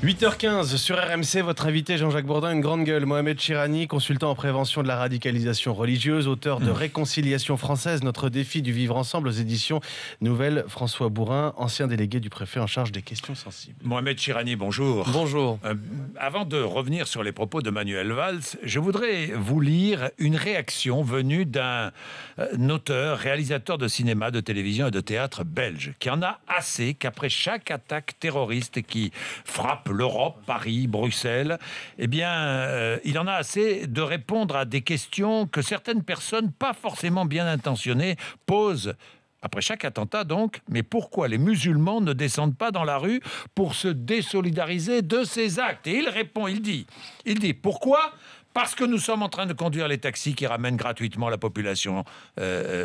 8h15 sur RMC, votre invité Jean-Jacques Bourdin, une grande gueule. Mohamed Chirani, consultant en prévention de la radicalisation religieuse, auteur de Réconciliation française, notre défi du vivre ensemble aux éditions Nouvelles. François Bourin, ancien délégué du préfet en charge des questions sensibles. Mohamed Chirani, bonjour. Bonjour. Avant de revenir sur les propos de Manuel Valls, je voudrais vous lire une réaction venue d'un auteur, réalisateur de cinéma, de télévision et de théâtre belge, qui en a assez qu'après chaque attaque terroriste qui frappe l'Europe, Paris, Bruxelles, eh bien, il en a assez de répondre à des questions que certaines personnes, pas forcément bien intentionnées, posent. Après chaque attentat, donc, mais pourquoi les musulmans ne descendent pas dans la rue pour se désolidariser de ces actes? Et il répond, il dit, pourquoi ? Parce que nous sommes en train de conduire les taxis qui ramènent gratuitement la population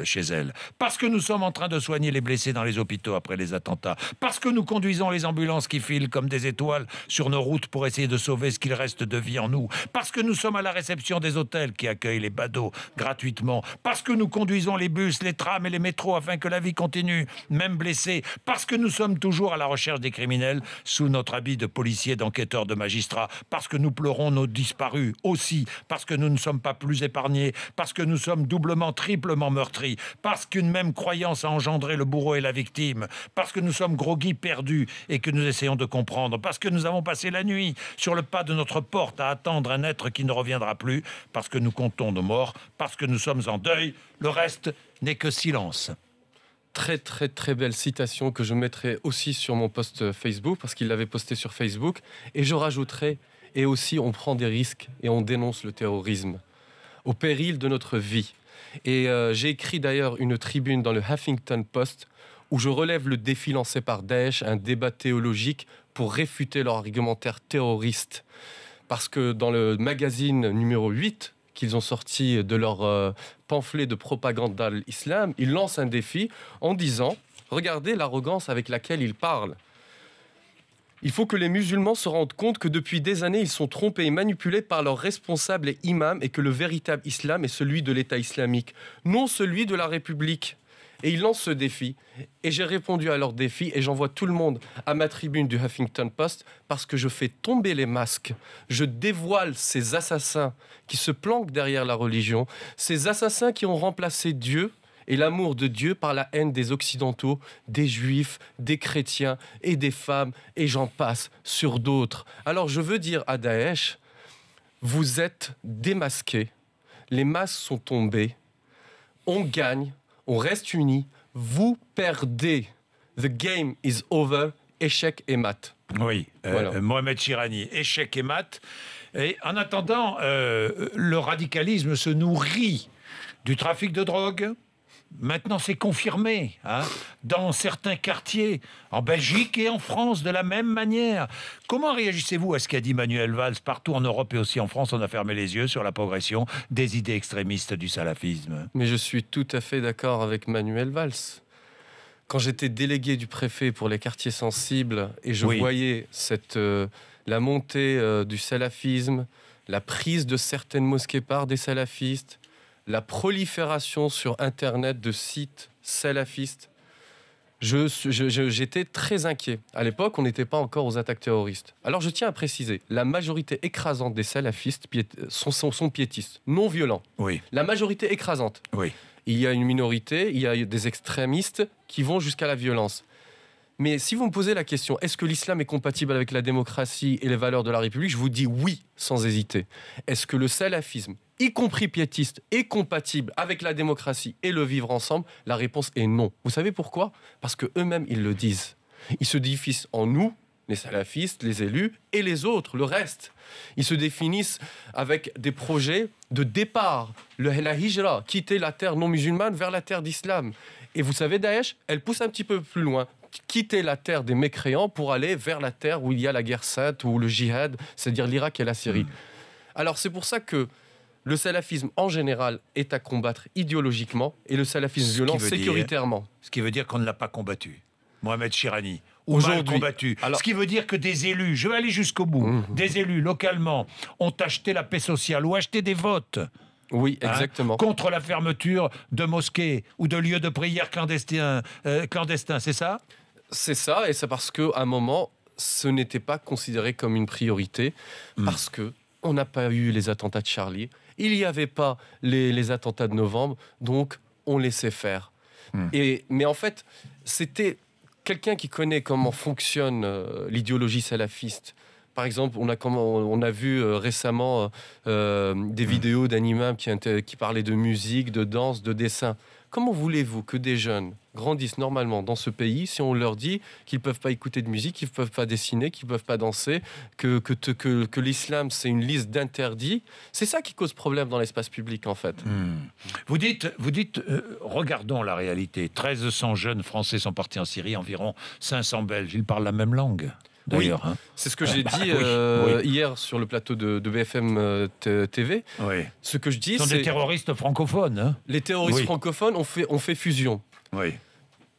chez elle. Parce que nous sommes en train de soigner les blessés dans les hôpitaux après les attentats. Parce que nous conduisons les ambulances qui filent comme des étoiles sur nos routes pour essayer de sauver ce qu'il reste de vie en nous. Parce que nous sommes à la réception des hôtels qui accueillent les badauds gratuitement. Parce que nous conduisons les bus, les trams et les métros afin que la vie continue, même blessés. Parce que nous sommes toujours à la recherche des criminels sous notre habit de policiers, d'enquêteurs, de magistrats. Parce que nous pleurons nos disparus aussi. Parce que nous ne sommes pas plus épargnés, parce que nous sommes doublement, triplement meurtris, parce qu'une même croyance a engendré le bourreau et la victime, parce que nous sommes groggy, perdus et que nous essayons de comprendre, parce que nous avons passé la nuit sur le pas de notre porte à attendre un être qui ne reviendra plus, parce que nous comptons nos morts, parce que nous sommes en deuil, le reste n'est que silence. Très très très belle citation que je mettrai aussi sur mon post Facebook, parce qu'il l'avait posté sur Facebook, et je rajouterai: et aussi, on prend des risques et on dénonce le terrorisme au péril de notre vie. Et j'ai écrit d'ailleurs une tribune dans le Huffington Post où je relève le défi lancé par Daesh, un débat théologique pour réfuter leur argumentaire terroriste. Parce que dans le magazine numéro 8 qu'ils ont sorti de leur pamphlet de propagande d'Al-Islam, ils lancent un défi en disant: regardez l'arrogance avec laquelle ils parlent. Il faut que les musulmans se rendent compte que depuis des années, ils sont trompés et manipulés par leurs responsables et imams et que le véritable islam est celui de l'État islamique, non celui de la République. Et ils lancent ce défi. Et j'ai répondu à leur défi et j'envoie tout le monde à ma tribune du Huffington Post parce que je fais tomber les masques. Je dévoile ces assassins qui se planquent derrière la religion, ces assassins qui ont remplacé Dieu et l'amour de Dieu par la haine des Occidentaux, des Juifs, des chrétiens et des femmes, et j'en passe sur d'autres. Alors je veux dire à Daesh, vous êtes démasqués, les masques sont tombés, on gagne, on reste unis, vous perdez. The game is over, échec et mat. Oui, voilà. Mohamed Chirani, échec et mat. Et en attendant, le radicalisme se nourrit du trafic de drogue. Maintenant, c'est confirmé, dans certains quartiers, en Belgique et en France, de la même manière. Comment réagissez-vous à ce qu'a dit Manuel Valls? Partout en Europe et aussi en France, on a fermé les yeux sur la progression des idées extrémistes du salafisme. Mais je suis tout à fait d'accord avec Manuel Valls. Quand j'étais délégué du préfet pour les quartiers sensibles et je voyais la montée du salafisme, la prise de certaines mosquées par des salafistes, la prolifération sur Internet de sites salafistes, j'étais très inquiet. À l'époque, on n'était pas encore aux attaques terroristes. Alors je tiens à préciser, la majorité écrasante des salafistes sont piétistes, non violents. Oui. La majorité écrasante. Oui. Il y a une minorité, il y a des extrémistes qui vont jusqu'à la violence. Mais si vous me posez la question, est-ce que l'islam est compatible avec la démocratie et les valeurs de la République? Je vous dis oui, sans hésiter. Est-ce que le salafisme, y compris piétiste, est compatible avec la démocratie et le vivre ensemble? La réponse est non. Vous savez pourquoi? Parce qu'eux-mêmes, ils le disent. Ils se définissent en nous, les salafistes, les élus, et les autres, le reste. Ils se définissent avec des projets de départ, la hijra, quitter la terre non musulmane vers la terre d'islam. Et vous savez, Daesh, elle pousse un petit peu plus loin. Quitter la terre des mécréants pour aller vers la terre où il y a la guerre sainte ou le djihad, c'est-à-dire l'Irak et la Syrie. Alors c'est pour ça que le salafisme en général est à combattre idéologiquement et le salafisme violent sécuritairement. Ce qui veut dire qu'on ne l'a pas combattu. Mohamed Chirani, ou mal combattu. Alors, ce qui veut dire que des élus, je vais aller jusqu'au bout, des élus localement ont acheté la paix sociale ou acheté des votes. Oui, exactement. Contre la fermeture de mosquées ou de lieux de prière clandestins, c'est ça? C'est ça, et c'est parce qu'à un moment, ce n'était pas considéré comme une priorité parce que on n'a pas eu les attentats de Charlie, il n'y avait pas les attentats de novembre, donc on laissait faire. Mais en fait, c'était quelqu'un qui connaît comment fonctionne l'idéologie salafiste. Par exemple, on a vu récemment des vidéos d'animams qui parlaient de musique, de danse, de dessin. Comment voulez-vous que des jeunes grandissent normalement dans ce pays si on leur dit qu'ils ne peuvent pas écouter de musique, qu'ils ne peuvent pas dessiner, qu'ils ne peuvent pas danser, que l'islam c'est une liste d'interdits? C'est ça qui cause problème dans l'espace public en fait. Vous dites regardons la réalité. 1300 jeunes Français sont partis en Syrie, environ 500 Belges. Ils parlent la même langue. D'ailleurs, oui, c'est ce que j'ai dit hier sur le plateau de BFM TV. Oui. Ce que je dis, ce sont des terroristes francophones. Hein. Les terroristes francophones ont fait fusion. Oui.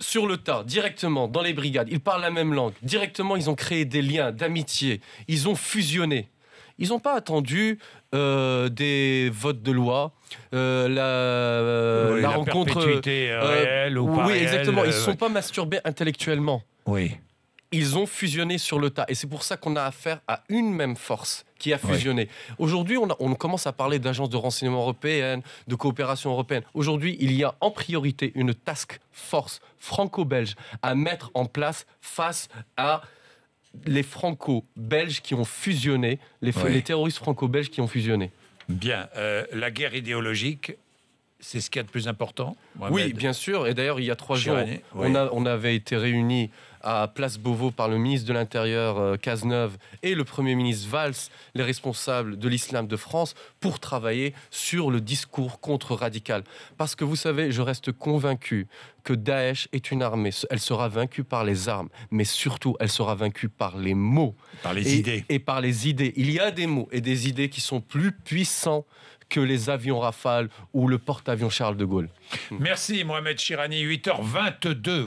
Sur le tas, directement, dans les brigades, ils parlent la même langue. Directement, ils ont créé des liens d'amitié. Ils ont fusionné. Ils n'ont pas attendu des votes de loi, la rencontre perpétuité réelle ou pas oui, réelle, exactement. Ils ne se sont pas masturbés intellectuellement. Oui. Ils ont fusionné sur le tas. Et c'est pour ça qu'on a affaire à une même force qui a fusionné. Oui. Aujourd'hui, on commence à parler d'agences de renseignement européennes, de coopération européenne. Aujourd'hui, il y a en priorité une task force franco-belge à mettre en place face à les franco-belges qui ont fusionné, les terroristes franco-belges qui ont fusionné. Bien. La guerre idéologique, c'est ce qu'il y a de plus important, Mohamed. Oui, bien sûr. Et d'ailleurs, il y a 3 jours, on avait été réunis à Place Beauvau par le ministre de l'Intérieur Cazeneuve et le Premier ministre Valls, les responsables de l'islam de France, pour travailler sur le discours contre-radical. Parce que vous savez, je reste convaincu que Daesh est une armée. Elle sera vaincue par les armes, mais surtout, elle sera vaincue par les mots. Par les idées. Et par les idées. Il y a des mots et des idées qui sont plus puissants que les avions Rafale ou le porte-avions Charles de Gaulle. Merci Mohamed Chirani, 8h22.